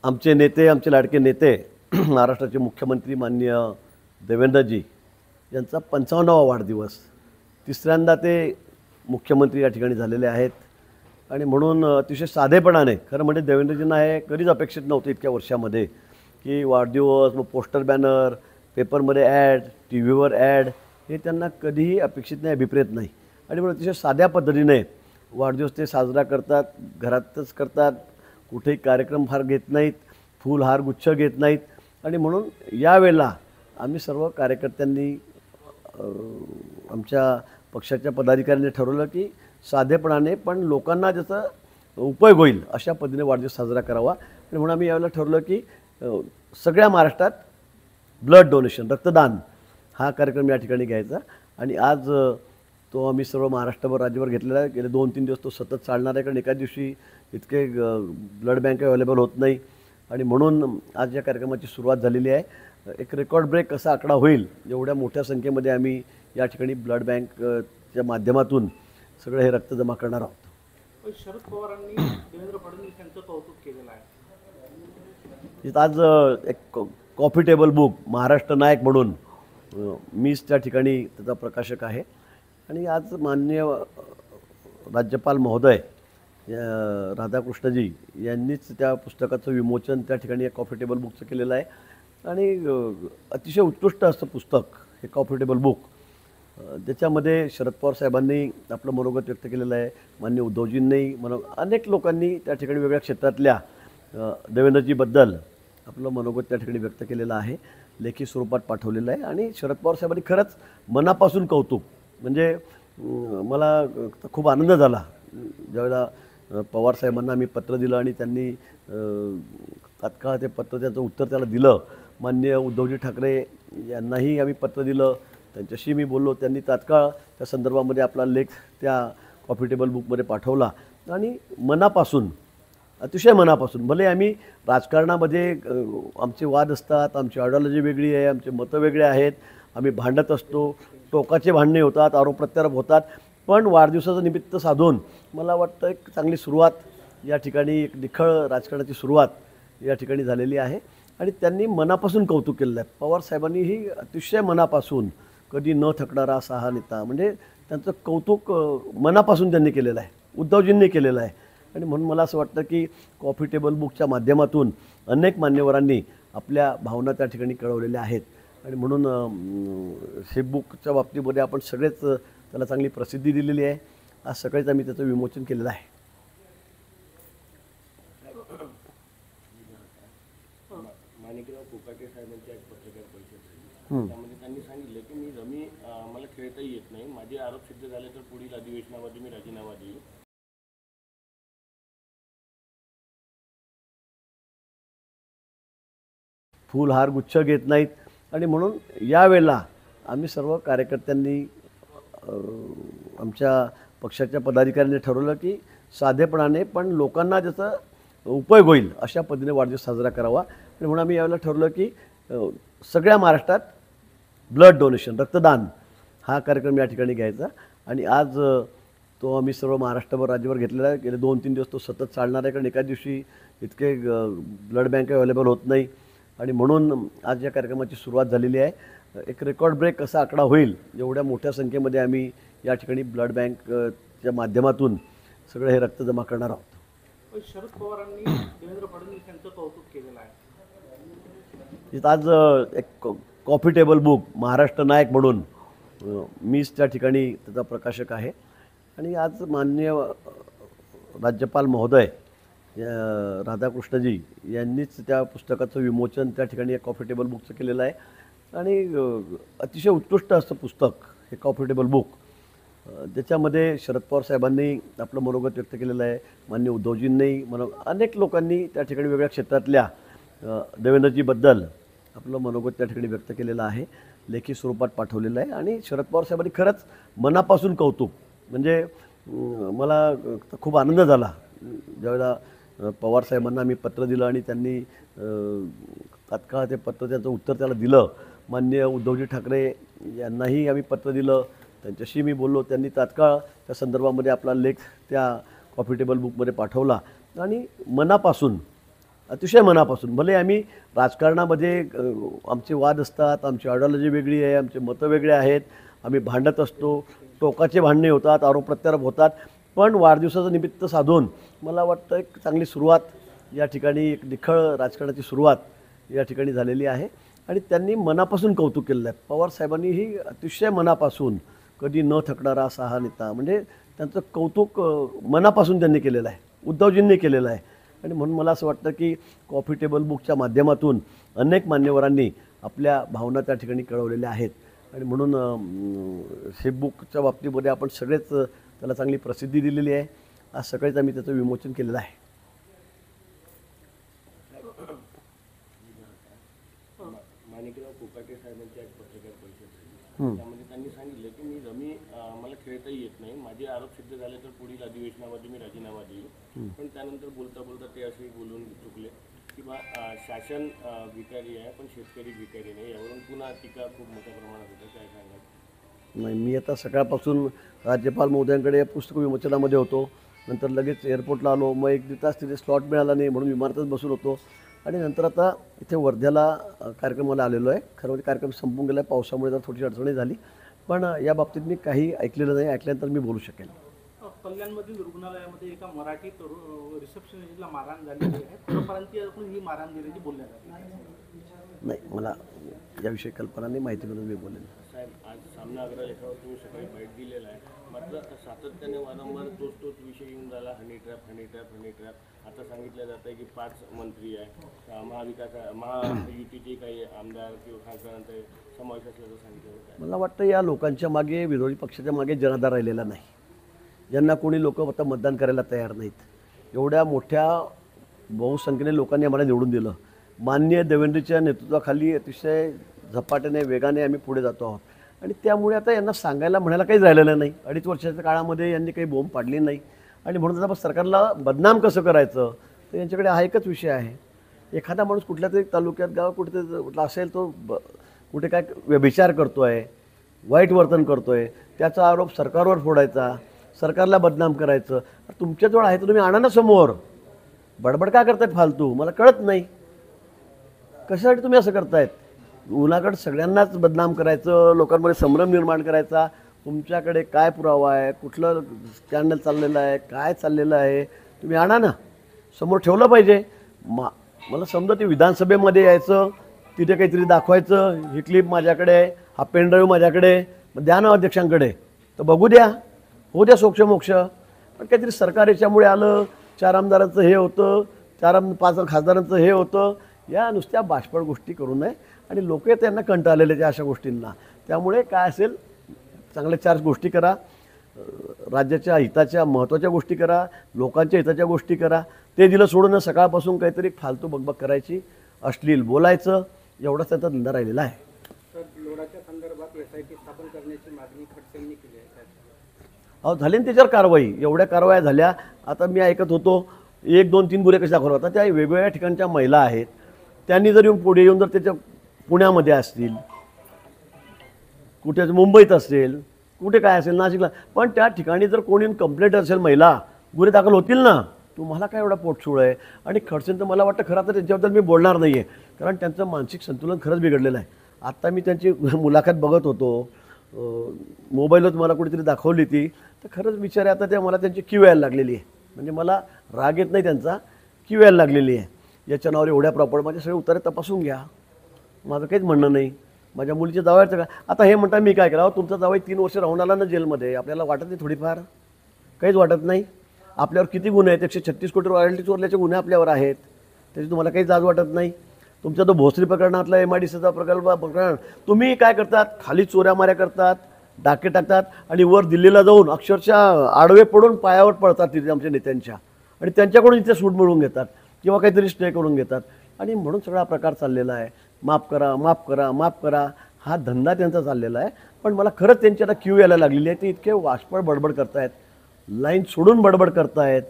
आमचे नेते, आमचे लाडके नेते महाराष्ट्राचे मुख्यमंत्री माननीय देवेंद्रजी यांचा 55वा वाढदिवस. तिसऱ्यांदा ते मुख्यमंत्री या ठिकाणी झालेले आहेत आणि म्हणून अतिशय साधेपणाने, खरं म्हणजे देवेंद्रजींना हे कधीच अपेक्षित नव्हतं इतक्या वर्षामध्ये की वाढदिवस, मग पोस्टर बॅनर, पेपरमध्ये ॲड, टी व्हीवर ॲड, हे त्यांना कधीही अपेक्षित नाही, अभिप्रेत नाही. आणि म्हणून अतिशय साध्या पद्धतीने वाढदिवस ते साजरा करतात, घरातच करतात, कुठेही कार्यक्रम फार घेत नाहीत, फूल हार गुच्छ घेत नाहीत. आणि म्हणून यावेळेला आम्ही सर्व कार्यकर्त्यांनी आमच्या पक्षाच्या पदाधिकाऱ्यांनी ठरवलं की साधेपणाने पण लोकांना ज्याचा उपयोग होईल अशा पद्धतीने वाढदिवस साजरा करावा. आणि म्हणून आम्ही यावेळेला ठरवलं की सगळ्या महाराष्ट्रात ब्लड डोनेशन, रक्तदान हा कार्यक्रम या ठिकाणी घ्यायचा. आणि आज तो आम्ही सर्व महाराष्ट्रभर, राज्यभर घेतलेला आहे. गेले 2-3 दिवस तो सतत चालणार आहे, कारण एका दिवशी इतके ब्लड बँक अवेलेबल होत नाही. आणि म्हणून आज या कार्यक्रमाची सुरुवात झालेली आहे. एक रेकॉर्ड ब्रेक असा आकडा होईल, एवढ्या मोठ्या संख्येमध्ये आम्ही या ठिकाणी ब्लड बँकच्या माध्यमातून सगळं हे रक्त जमा करणार आहोत. शरद पवारांनी देवेंद्र फडणवीस यांचं कौतुक केलेलं आहे. आज एक कॉफी टेबल बुक महाराष्ट्र नायक म्हणून मीच त्या ठिकाणी त्याचा प्रकाशक आहे. आणि आज माननीय राज्यपाल महोदय राधाकृष्णजी यांनीच त्या पुस्तकाचं विमोचन त्या ठिकाणी एक कॉफी टेबल बुकचं केलेलं आहे. आणि अतिशय उत्कृष्ट असं पुस्तक हे कॉफी टेबल बुक, ज्याच्यामध्ये शरद पवार साहेबांनी आपलं मनोगत व्यक्त केलेलं आहे, माननीय उद्धवजींनी, अनेक लोकांनी त्या ठिकाणी वेगळ्या क्षेत्रातल्या देवेंद्रजीबद्दल आपलं मनोगत त्या ठिकाणी व्यक्त केलेलं आहे, लेखी स्वरूपात पाठवलेलं आहे. आणि शरद पवार साहेबांनी खरंच मनापासून कौतुक, म्हणजे मला खूप आनंद झाला ज्यावेळेला पवार साहेबांना मी पत्र दिलं आणि त्यांनी तात्काळ ते पत्र, त्याचं उत्तर त्याला दिलं. माननीय उद्धवजी ठाकरे यांनाही आम्ही पत्र दिलं, त्यांच्याशी मी बोललो, त्यांनी तात्काळ त्या संदर्भामध्ये आपला लेख त्या कॉफी टेबल बुकमध्ये पाठवला. आणि मनापासून, अतिशय मनापासून, भले आम्ही राजकारणामध्ये आमचे वाद असतात, आमची आयडिओलॉजी वेगळी आहे, आमचे मतं वेगळे आहेत, आम्ही भांडत असतो, टोकाचे भांडणे होतात, आरोप प्रत्यारोप होतात, पण वाढदिवसाचं निमित्त साधून मला वाटतं एक चांगली सुरुवात या ठिकाणी, एक निखळ राजकारणाची सुरुवात या ठिकाणी झालेली आहे. आणि त्यांनी मनापासून कौतुक केलेलं आहे. पवार साहेबांनीही अतिशय मनापासून, कधी न थकणारा असा हा नेता, म्हणजे त्यांचं कौतुक मनापासून त्यांनी केलेलं आहे, उद्धवजींनी केलेलं आहे. आणि म्हणून मला असं वाटतं की कॉफी टेबल बुकच्या माध्यमातून अनेक मान्यवरांनी आपल्या भावना त्या ठिकाणी कळवलेल्या आहेत. आणि म्हणून हे बुकच्या बाबतीमध्ये आपण सगळेच त्याला चांगली प्रसिद्धी दिलेली आहे. आज सकाळीच आम्ही त्याचं विमोचन केलेलं आहे. माणिकराव कोकाटे साहेबांच्या एक पत्रकार परिषद झाली, त्यामध्ये त्यांनी सांगितलं की मी रमी मला खेळताही येत नाही, माझे आरोप सिद्ध झाले तर पुढील अधिवेशनामध्ये मी राजीनामा देईन. फूल हार गुच्छ घेत नाहीत. आणि म्हणून यावेळेला आम्ही सर्व कार्यकर्त्यांनी आमच्या पक्षाच्या पदाधिकाऱ्यांनी ठरवलं की साधेपणाने पण लोकांना ज्याचा उपयोग होईल अशा पद्धतीने वाढदिवस साजरा करावा. आणि म्हणून आम्ही यावेळेला ठरवलं की सगळ्या महाराष्ट्रात ब्लड डोनेशन, रक्तदान हा कार्यक्रम या ठिकाणी घ्यायचा. आणि आज तो आम्ही सर्व महाराष्ट्रभर, राज्यभर घेतलेला आहे. गेले 2-3 दिवस तो सतत चालणार आहे, कारण एका दिवशी इतके ब्लड बँक अवेलेबल होत नाही. आणि म्हणून आज या कार्यक्रमाची सुरुवात झालेली आहे. एक रेकॉर्ड ब्रेक असा आकडा होईल, एवढ्या मोठ्या संख्येमध्ये आम्ही या ठिकाणी ब्लड बँकच्या माध्यमातून सगळं हे रक्त जमा करणार आहोत. शरद पवारांनी देवेंद्र फडणवीस यांचं कौतुक केलेलं आहे. आज एक कॉफी टेबल बुक महाराष्ट्र नायक म्हणून मीच त्या ठिकाणी त्याचा प्रकाशक आहे. आणि आज माननीय राज्यपाल महोदय राधाकृष्णजी यांनीच त्या पुस्तकाचं विमोचन त्या ठिकाणी एक कॉफी टेबल बुकचं केलेलं आहे. आणि अतिशय उत्कृष्ट असं पुस्तक हे कॉफी टेबल बुक, ज्याच्यामध्ये शरद पवार साहेबांनी आपलं मनोगत व्यक्त केलेलं आहे, माननीय उद्धवजींनी, अनेक लोकांनी त्या ठिकाणी वेगळ्या क्षेत्रातल्या देवेंद्रजीबद्दल आपलं मनोगत त्या ठिकाणी व्यक्त केलेलं आहे, लेखी स्वरूपात पाठवलेलं आहे. आणि शरद पवार साहेबांनी खरंच मनापासून कौतुक, म्हणजे मला खूप आनंद झाला ज्यावेळेला पवार साहेबांना मी पत्र दिलं आणि त्यांनी तात्काळ ते पत्र, त्याचं उत्तर त्याला दिलं. माननीय उद्धवजी ठाकरे यांनाही आम्ही पत्र दिलं, त्यांच्याशी मी बोललो, त्यांनी तात्काळ त्या संदर्भामध्ये आपला लेख त्या कॉफी टेबल बुकमध्ये पाठवला. आणि मनापासून, अतिशय मनापासून. भले आम्ही राजकारणामध्ये आमचे वाद असतात, आमची आयडिओलॉजी वेगळी आहे, आमचे मतं वेगळे आहेत, आम्ही भांडत असतो, टोकाचे भांडणे होतात, आरोप प्रत्यारोप होतात, पण वाढदिवसाचं निमित्त साधून मला वाटतं एक चांगली सुरुवात या ठिकाणी, एक निखळ राजकारणाची सुरुवात या ठिकाणी झालेली आहे आणि त्यांनी मनापासून कौतुक केलेलं आहे. पवारसाहेबांनीही अतिशय मनापासून, कधी न थकणारा असा हा नेता, म्हणजे त्यांचं कौतुक मनापासून त्यांनी केलेलं आहे, उद्धवजींनी केलेलं आहे. आणि म्हणून मला असं वाटतं की कॉफी टेबल बुकच्या माध्यमातून अनेक मान्यवरांनी आपल्या भावना त्या ठिकाणी कळवलेल्या आहेत आणि म्हणून हे बुकच्या बाबतीमध्ये आपण सगळेच त्याला चांगली प्रसिद्धी दिलेली आहे. आज सकाळीच आम्ही त्याचं विमोचन केलेलं आहे. माणिकराव कोकाटे साहेबांची एक पत्रकार परिषद झाली. त्यामध्ये त्यांनी सांगितलं की मी रमी मला खेळताही येत नाही, माझे आरोप सिद्ध झाले तर पुढील अधिवेशनामध्ये मी राजीनामा देईन. पण त्यानंतर बोलता बोलता ते असे बोलून चुकले की बा शासन भिकारी आहे पण शेतकरी भिकारी नाही. यावरून पुन्हा टीका खूप मोठ्या प्रमाणात होतं. काय सांगाल? नाही, मी आता सकाळपासून राज्यपाल महोदयांकडे या पुस्तक विमोचनामध्ये होतो, नंतर लगेच एअरपोर्टला आलो, मग एक दीड तास तिथे स्लॉट मिळाला नाही म्हणून विमानातच बसून होतो आणि नंतर आता इथे वर्ध्याला कार्यक्रमाला आलेलो आहे. खरं म्हणजे कार्यक्रम संपून गेला आहे, पावसामुळे जर थोडीशी अडचणी झाली, पण या बाबतीत मी काही ऐकलेलं नाही, ऐकल्यानंतर मी बोलू शकेल. कल्याणमधील रुग्णालयामध्ये एका मराठी रिसेप्शनिस्टला मारहाण झालेली आहे, परप्रांतीय ही मारहाण दिल्याची बोलण्यात आली. नाही, मला याविषयी कल्पना नाही, माहिती म्हणून मी बोलेन. साहेब, आज सामना अग्रलेखावर तुम्ही सकाळी भेट दिलेला आहे, मात्र सातत्याने वारंवार तोच विषय येऊन झाला, हनी ट्रॅप. आता सांगितलं जातं आहे की 5 मंत्री आहे, महायुतीचे काही आमदार किंवा खासदारांचा समावेश असल्याचं सांगितलं होतं. मला वाटतं या लोकांच्या मागे, विरोधी पक्षाच्या मागे जनाधार राहिलेला नाही, ज्यांना कोणी लोक आता मतदान करायला तयार नाहीत. एवढ्या मोठ्या बहुसंख्येने लोकांनी आम्हाला निवडून दिलं. माननीय देवेंद्रच्या नेतृत्वाखाली अतिशय झपाट्याने, वेगाने आम्ही पुढे जातो आहोत आणि त्यामुळे आता यांना सांगायला म्हणायला काहीच राहिलेलं नाही. 2.5 वर्षाच्या काळामध्ये यांनी काही बोंब पाडली नाही आणि म्हणून आता सरकारला बदनाम कसं करायचं तर यांच्याकडे हा एकच विषय आहे. एखादा माणूस कुठल्या तरी तालुक्यात, गाव कुठे असेल, तो कुठे काय व्यभिचार करतो आहे, वाईट वर्तन करतो आहे, त्याचा आरोप सरकारवर फोडायचा, सरकारला बदनाम करायचं. तुमच्याजवळ आहे तर तुम्ही आणा ना समोर. बडबड का करतायत फालतू, मला कळत नाही. कशासाठी तुम्ही असं करतायत? उन्हाकडे सगळ्यांनाच बदनाम करायचं, लोकांमध्ये संभ्रम निर्माण करायचा. तुमच्याकडे काय पुरावा आहे, कुठलं स्कॅन्डल चाललेलं आहे, काय चाललेलं आहे, तुम्ही आणा ना, समोर ठेवलं पाहिजे. मला समजा ते विधानसभेमध्ये यायचं, तिथे काहीतरी दाखवायचं, ही क्लिप माझ्याकडे आहे, हा पेनड्राईव्ह माझ्याकडे, मग द्या ना अध्यक्षांकडे, तर बघू द्या, हो द्या सोक्षमोक्ष. पण काहीतरी सरकार याच्यामुळे आलं, 4 आमदारांचं हे होतं, 5 खासदारांचं हे होतं, या नुसत्या बाष्पळ गोष्टी करू नये. आणि लोक त्यांना कंटाळलेले त्या अशा गोष्टींना. त्यामुळे काय असेल, चांगल्या 4 गोष्टी करा, राज्याच्या हिताच्या महत्त्वाच्या गोष्टी करा, लोकांच्या हिताच्या गोष्टी करा. ते दिलं सोडून सकाळपासून काहीतरी फालतू बकबक करायची, अश्लील बोलायचं, एवढाच त्यांचा धंदा राहिलेला आहे. तर लोढाच्या संदर्भात SIT स्थापन करण्याची मागणी खडसेंनी केली आहे. अहो, झाली ना त्याच्यावर कारवाई, एवढ्या कारवाया झाल्या. आता मी ऐकत होतो 1, 2, 3 गुन्हे कसे दाखवले. आता त्या वेगवेगळ्या ठिकाणच्या महिला आहेत, त्यांनी जर येऊन पुढे येऊन जर त्याच्या पुण्यामध्ये असतील, कुठे मुंबईत असेल, कुठे काय असेल, नाशिकला, पण त्या ठिकाणी जर कोणी कंप्लेंट असेल, महिला गुन्हे दाखल होतील ना. तुम्हाला काय एवढा पोटसूळ आहे? आणि खडसेंचं मला वाटतं खरं तर त्यांच्याबद्दल मी बोलणार नाही आहे, कारण त्यांचं मानसिक संतुलन खरंच बिघडलेलं आहे. आत्ता मी त्यांची मुलाखत बघत होतो, मोबाईलवर मला कुठेतरी दाखवली ती, तर खरंच विचार आता त्या मला त्यांची क्यू यायला लागलेली आहे. म्हणजे मला राग येत नाही त्यांचा, क्यू यायला लागलेली आहे. याच्या नावावर एवढ्या प्रॉपर्टी, माझे सगळे उत्तरे तपासून घ्या, माझं काहीच म्हणणं नाही. माझ्या मुलीच्या जावयाचं का आता हे म्हणता मी काय करावं? तुमचा जावई 3 वर्ष राहून आला ना जेलमध्ये, आपल्याला वाटत नाही थोडीफार? काहीच वाटत नाही? आपल्यावर किती गुन्हे आहेत? 136 कोटी रॉयल्टी चोरल्याचे गुन्हे आपल्यावर आहेत, त्याची तुम्हाला काही जाज वाटत नाही? तुमचा तो भोसरी प्रकरणातला MIDCचा प्रकरण, तुम्ही काय करतात? खाली चोऱ्या माऱ्या करतात, डाके टाकतात आणि वर दिल्लीला जाऊन अक्षरशः आडवे पडून पायावर पडतात तिथे आमच्या नेत्यांच्या, आणि त्यांच्याकडून इथे सूट मिळवून घेतात किंवा काहीतरी स्टे करून घेतात. आणि म्हणून सगळा प्रकार चाललेला आहे. माफ करा, माफ करा, माफ करा, हा धंदा त्यांचा चाललेला आहे. पण मला खरंच त्यांची आता क्यू यायला लागलेली आहे. ते इतके वाशपळ बडबड करतायत, लाईन सोडून बडबड करतायत.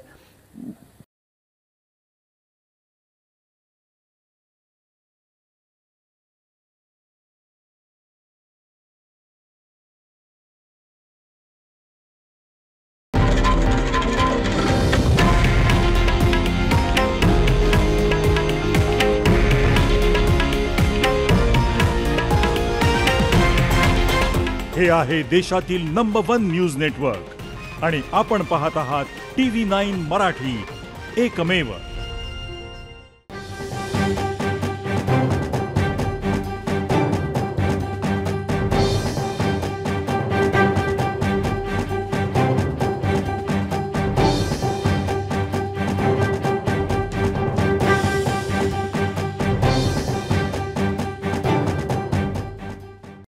हे आहे देशातील नंबर 1 न्यूज नेटवर्क आणि आपण पाहत आहात TV9 मराठी, एकमेव.